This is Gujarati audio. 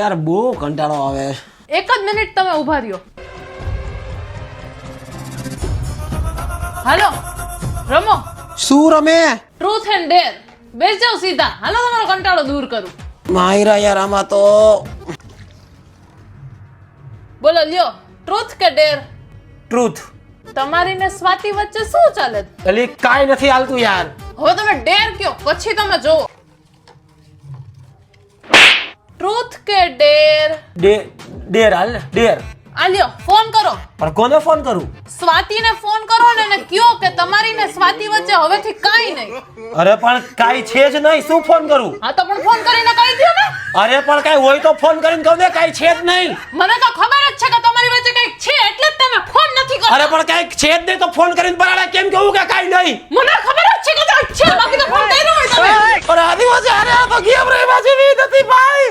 यार બહુ કંટાળો આવે. એક જ મિનિટ તમે ઊભા રહ્યો. હાલો રમો. શું રમે? ટ્રુથ એન્ડ ડેર. બેસ જાઓ સીધા. હાલો તમારો કંટાળો દૂર કરું. માયરા યાર આમાં તો બોલો લ્યો. ટ્રુથ કે ડેર? ટ્રુથ. તમારી ને સ્વાતિ વચ્ચે શું ચાલે? એટલે કાઈ નથી હાલતું યાર. હવે તમે ડેર કયો પછી તમે જોવો. ટ્રુથ કે ડેર? ડેર હાલ ને ડેર. આ લ્યો ફોન કરો. પણ કોને ફોન કરું? સ્વાતિને ફોન કરો ને એને કયો કે તમારી ને સ્વાતિ વચ્ચે હવેથી કાઈ નહીં. અરે પણ કાઈ છે જ નહીં, શું ફોન કરું? હા તો પણ ફોન કરીને કહી દો ને. અરે પણ કાઈ હોય તો ફોન કરીને કહું ને, કાઈ છે જ નહીં. મને તો ખબર જ છે કે તમારી વચ્ચે કંઈક છે એટલે જ તમે ફોન નથી કરતા. અરે પણ કાઈ છે જ નહીં તો ફોન કરીને બરાડા કેમ કહું કે કાઈ નહીં? મને ખબર જ છે કે કંઈક છે બાકી તો ફોન કર્યો હોય તમે. અરે આદિવાસી અરે આ તો ગેમ રહી બાજી નથી ભાઈ.